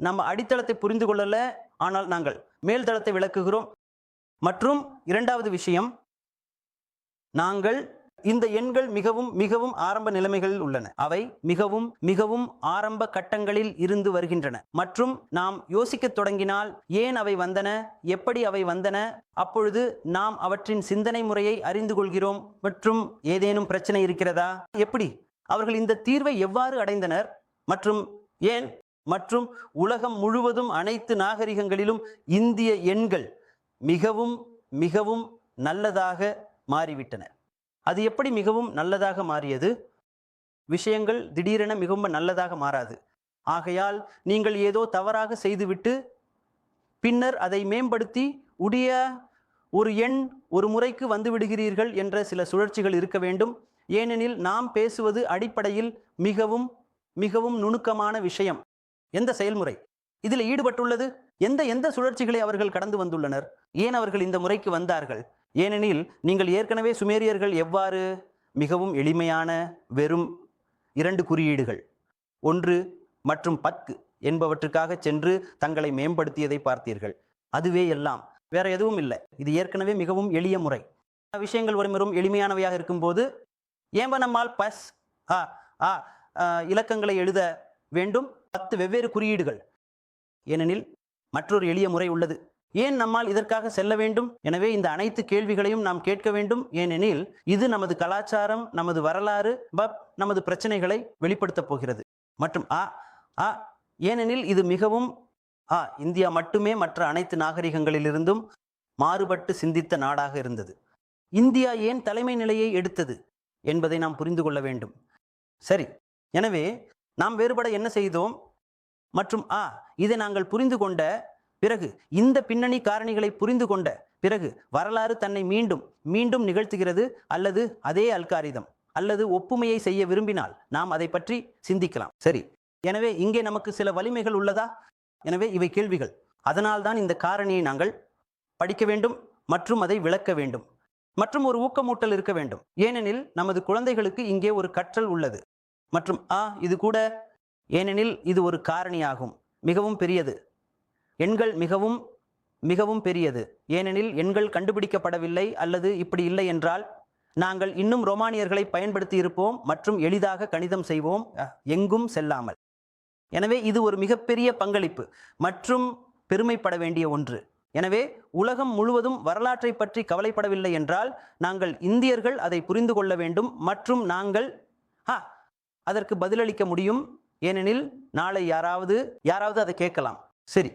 நம்ம அடித்தளத்தை புரிந்து கொள்ளல, ஆனால் நாங்கள் மேல் தளத்தை விளக்குகிறோம். மற்றும் இரண்டாவது விஷயம், நாங்கள் இந்த எண்கள் மிகவும் மிகவும் ஆரம்ப நிலைமைகளில் உள்ளன. அவை மிகவும் மிகவும் ஆரம்ப கட்டங்களில் இருந்து வருகின்றன. மற்றும் நாம் யோசிக்கத் தொடங்கினால் ஏன் அவை வந்தன, எப்படி அவை வந்தன, அப்பொழுது நாம் அவற்றின் சிந்தனை முறையை அறிந்து கொள்கிறோம். மற்றும் ஏதேனும் பிரச்சனை இருக்கிறதா, எப்படி அவர்கள் இந்த தீர்வை எவ்வாறு அடைந்தனர், மற்றும் ஏன், மற்றும் உலகம் முழுவதும் அனைத்து நாகரிகங்களிலும் இந்திய எண்கள் மிகவும் மிகவும் நல்லதாக மாறிவிட்டன. அது எப்படி மிகவும் நல்லதாக மாறியது? விஷயங்கள் திடீரென மிகவும் நல்லதாக மாறாது. ஆகையால் நீங்கள் ஏதோ தவறாக செய்துவிட்டு பின்னர் அதை மேம்படுத்தி உடைய ஒரு எண் ஒரு முறைக்கு வந்து விடுகிறீர்கள் என்ற சில சுழற்சிகள் இருக்க வேண்டும். ஏனெனில் நாம் பேசுவது அடிப்படையில் மிகவும் மிகவும் நுணுக்கமான விஷயம். எந்த செயல்முறை இதில் ஈடுபட்டுள்ளது? எந்த சுழற்சிகளை அவர்கள் கடந்து வந்துள்ளனர்? ஏன் அவர்கள் இந்த முறைக்கு வந்தார்கள்? ஏனெனில் நீங்கள் ஏற்கனவே சுமேரியர்கள் எவ்வாறு மிகவும் எளிமையான வெறும் 2 குறியீடுகள் 1 மற்றும் 10 என்பவற்றுக்காக சென்று தங்களை மேம்படுத்தியதை பார்த்தீர்கள். அதுவே எல்லாம், வேற எதுவும் இல்லை. இது ஏற்கனவே மிகவும் எளிய முறை. விஷயங்கள் ஒரு எளிமையானவையாக இருக்கும்போது ஏன் நம்மால் பஸ் இலக்கங்களை எழுத வேண்டும் 10 வெவ்வேறு குறியீடுகள்? ஏனெனில் மற்றொரு எளிய முறை உள்ளது. ஏன் நம்மால் இதற்காக செல்ல வேண்டும்? எனவே இந்த அனைத்து கேள்விகளையும் நாம் கேட்க வேண்டும். ஏனெனில் இது நமது கலாச்சாரம், நமது வரலாறு, நமது பிரச்சனைகளை வெளிப்படுத்தப் போகிறது. மற்றும் ஏனெனில் இது மிகவும் இந்தியா மட்டுமே மற்ற அனைத்து நாகரிகங்களிலிருந்தும் மாறுபட்டு சிந்தித்த நாடாக இருந்தது. இந்தியா ஏன் தலைமை நிலையை எடுத்தது என்பதை நாம் புரிந்து கொள்ள வேண்டும். சரி, எனவே நாம் வேறுபட என்ன செய்தோம்? மற்றும் இதை நாங்கள் புரிந்து கொண்ட பிறகு, இந்த பின்னணி காரணிகளை புரிந்து கொண்ட பிறகு வரலாறு தன்னை மீண்டும் மீண்டும் நிகழ்த்துகிறது, அல்லது அதே அல்காரிதம் அல்லது ஒப்புமையை செய்ய விரும்பினால் நாம் அதை பற்றி சிந்திக்கலாம். சரி, எனவே இங்கே நமக்கு சில வலிமைகள் உள்ளதா? எனவே இவை கேள்விகள். அதனால்தான் இந்த காரணியை நாங்கள் படிக்க வேண்டும் மற்றும் அதை விளக்க வேண்டும். மற்றும் ஒரு ஊக்கமூட்டல் இருக்க வேண்டும். ஏனெனில் நமது குழந்தைகளுக்கு இங்கே ஒரு கற்றல் உள்ளது. மற்றும் இது கூட, ஏனெனில் இது ஒரு காரணியாகும், மிகவும் பெரியது. எண்கள் மிகவும் மிகவும் பெரியது. ஏனெனில் எண்கள் கண்டுபிடிக்கப்படவில்லை அல்லது இப்படி இல்லை என்றால் நாங்கள் இன்னும் ரோமானியர்களை பயன்படுத்தி இருப்போம் மற்றும் எளிதாக கணிதம் செய்வோம், எங்கும் செல்லாமல். எனவே இது ஒரு மிகப்பெரிய பங்களிப்பு மற்றும் பெருமைப்பட வேண்டிய ஒன்று. எனவே உலகம் முழுவதும் வரலாற்றை பற்றி கவலைப்படவில்லை என்றால் நாங்கள் இந்தியர்கள் அதை புரிந்து கொள்ள வேண்டும் மற்றும் நாங்கள் அதற்கு பதிலளிக்க முடியும். ஏனெனில் நாளை யாராவது அதை கேட்கலாம். சரி,